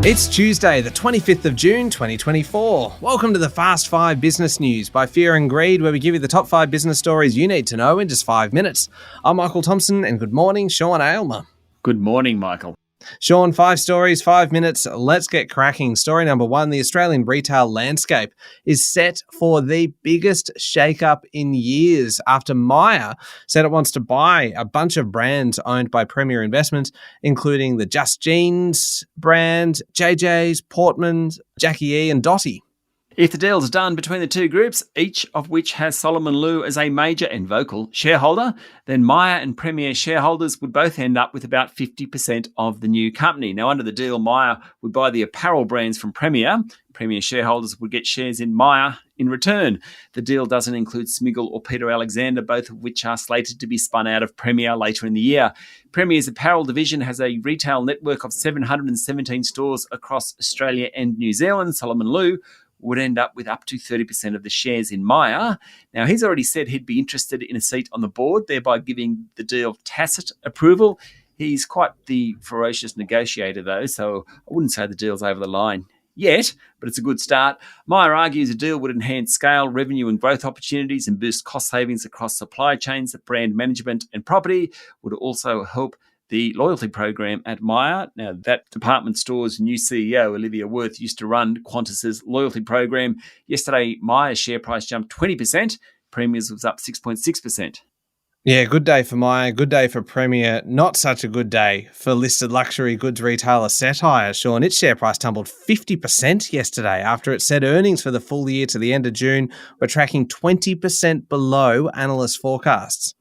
It's Tuesday, the 25th of June, 2024. Welcome to the Fast 5 Business News by Fear and Greed, where we give you the top 5 business stories you need to know in just 5 minutes. I'm Michael Thompson, and good morning, Sean Aylmer. Good morning, Michael. Sean, 5 stories, 5 minutes. Let's get cracking. Story number 1, the Australian retail landscape is set for the biggest shakeup in years after Myer said it wants to buy a bunch of brands owned by Premier Investments, including the Just Jeans brand, JJ's, Portman's, Jackie E and Dotty. If the deal's done between the two groups, each of which has Solomon Lew as a major and vocal shareholder, then Myer and Premier shareholders would both end up with about 50% of the new company. Now, under the deal, Myer would buy the apparel brands from Premier. Premier shareholders would get shares in Myer in return. The deal doesn't include Smiggle or Peter Alexander, both of which are slated to be spun out of Premier later in the year. Premier's apparel division has a retail network of 717 stores across Australia and New Zealand. Solomon Lew would end up with up to 30% of the shares in Myer. Now, he's already said he'd be interested in a seat on the board, thereby giving the deal tacit approval. He's quite the ferocious negotiator, though, so I wouldn't say the deal's over the line yet, but it's a good start. Myer argues a deal would enhance scale, revenue and growth opportunities and boost cost savings across supply chains, brand management and property. Would also help the loyalty program at Myer. Now, that department store's new CEO, Olivia Worth, used to run Qantas's loyalty program. Yesterday, Myer's share price jumped 20%. Premier's was up 6.6%. Yeah, good day for Myer, good day for Premier. Not such a good day for listed luxury goods retailer Cettire, Sean. Its share price tumbled 50% yesterday after it said earnings for the full year to the end of June were tracking 20% below analyst forecasts.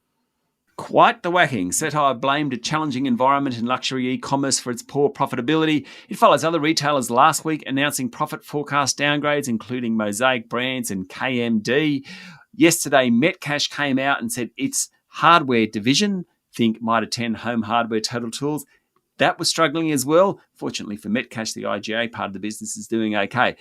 Quite the whacking. Cettire blamed a challenging environment in luxury e-commerce for its poor profitability. It follows other retailers last week announcing profit forecast downgrades, including Mosaic Brands and KMD. Yesterday, Metcash came out and said its hardware division, think Mitre 10 Home Hardware Total Tools, that was struggling as well. Fortunately for Metcash, the IGA part of the business is doing okay.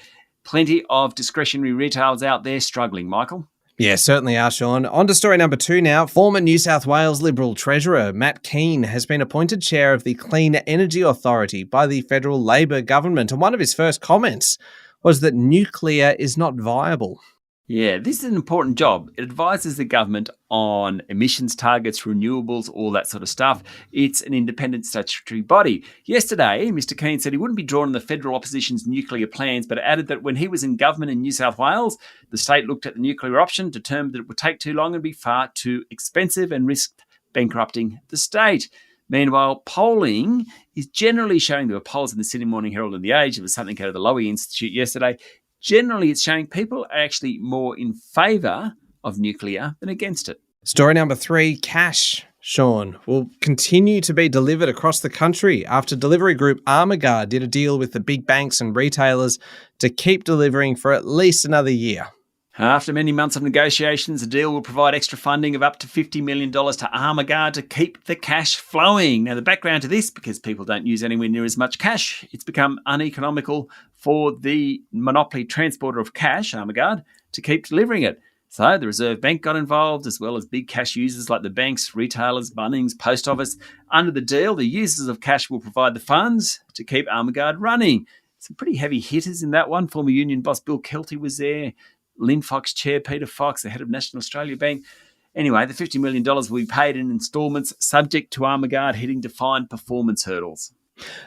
Plenty of discretionary retailers out there struggling, Michael. Yeah, certainly are, Sean. On to story number 2 now. Former New South Wales Liberal Treasurer Matt Keane has been appointed chair of the Clean Energy Authority by the federal Labor government. And one of his first comments was that nuclear is not viable. Yeah, this is an important job. It advises the government on emissions targets, renewables, all that sort of stuff. It's an independent statutory body. Yesterday, Mr. Keane said he wouldn't be drawn on the federal opposition's nuclear plans, but added that when he was in government in New South Wales, the state looked at the nuclear option, determined that it would take too long and be far too expensive and risked bankrupting the state. Meanwhile, polling is generally showing, there were polls in the Sydney Morning Herald and The Age, there was something out of the Lowy Institute yesterday. Generally, it's showing people are actually more in favour of nuclear than against it. Story number 3, cash, Sean, will continue to be delivered across the country after delivery group Armaguard did a deal with the big banks and retailers to keep delivering for at least another year. After many months of negotiations, the deal will provide extra funding of up to $50 million to Armaguard to keep the cash flowing. Now, the background to this, because people don't use anywhere near as much cash, it's become uneconomical for the monopoly transporter of cash, Armaguard, to keep delivering it. So the Reserve Bank got involved, as well as big cash users like the banks, retailers, Bunnings, Post Office. Under the deal, the users of cash will provide the funds to keep Armaguard running. Some pretty heavy hitters in that one. Former union boss Bill Kelty was there. Linfox chair Peter Fox, the head of National Australia Bank. Anyway, the $50 million will be paid in instalments subject to Armaguard hitting defined performance hurdles.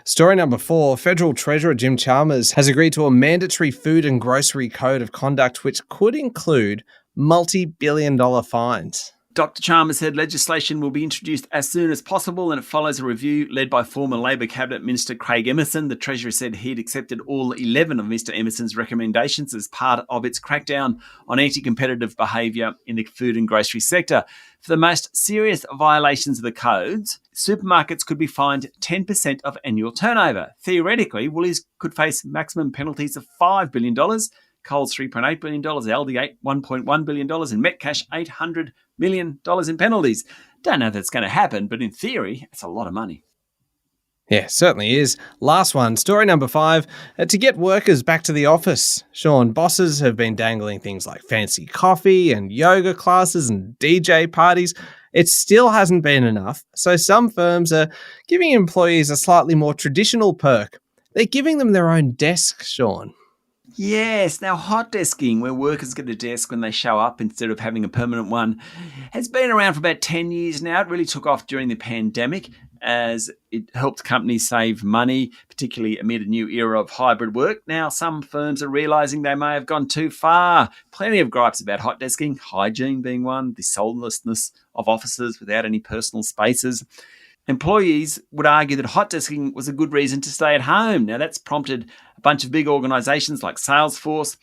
Story number 4, Federal Treasurer Jim Chalmers has agreed to a mandatory food and grocery code of conduct which could include multi-billion-dollar fines. Dr. Chalmers said legislation will be introduced as soon as possible, and it follows a review led by former Labor Cabinet Minister Craig Emerson. The Treasurer said he'd accepted all 11 of Mr. Emerson's recommendations as part of its crackdown on anti-competitive behaviour in the food and grocery sector. For the most serious violations of the codes, supermarkets could be fined 10% of annual turnover. Theoretically, Woolies could face maximum penalties of $5 billion, Coles $3.8 billion, Aldi $1.1 billion, and Metcash $800 million in penalties. Don't know if that's going to happen, but in theory, it's a lot of money. Yeah, certainly is. Last one, story number 5. To get workers back to the office, Sean, bosses have been dangling things like fancy coffee and yoga classes and DJ parties. It still hasn't been enough, so some firms are giving employees a slightly more traditional perk. They're giving them their own desk, Sean. Yes, now hot desking, where workers get a desk when they show up instead of having a permanent one, has been around for about 10 years now. It really took off during the pandemic as it helped companies save money, particularly amid a new era of hybrid work. Now, some firms are realising they may have gone too far. Plenty of gripes about hot desking, hygiene being one, the soullessness of offices without any personal spaces. Employees would argue that hot desking was a good reason to stay at home. Now, that's prompted a bunch of big organisations like Salesforce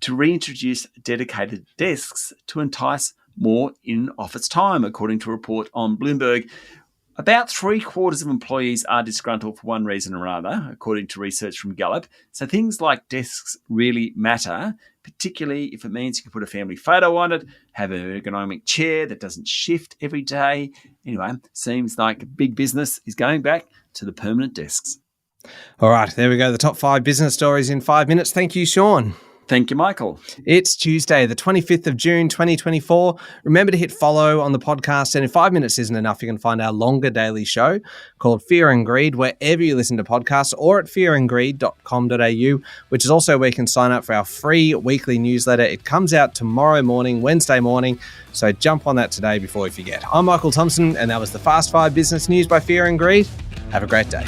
to reintroduce dedicated desks to entice more in-office time, according to a report on Bloomberg. About 3/4 of employees are disgruntled for one reason or another, according to research from Gallup. So things like desks really matter, particularly if it means you can put a family photo on it, have an ergonomic chair that doesn't shift every day. Anyway, seems like big business is going back to the permanent desks. All right, there we go. The top 5 business stories in 5 minutes. Thank you, Sean. Thank you, Michael. It's Tuesday, the 25th of June, 2024. Remember to hit follow on the podcast. And if 5 minutes isn't enough, you can find our longer daily show called Fear and Greed wherever you listen to podcasts or at fearandgreed.com.au, which is also where you can sign up for our free weekly newsletter. It comes out tomorrow morning, Wednesday morning. So jump on that today before you forget. I'm Michael Thompson, and that was the Fast 5 Business News by Fear and Greed. Have a great day.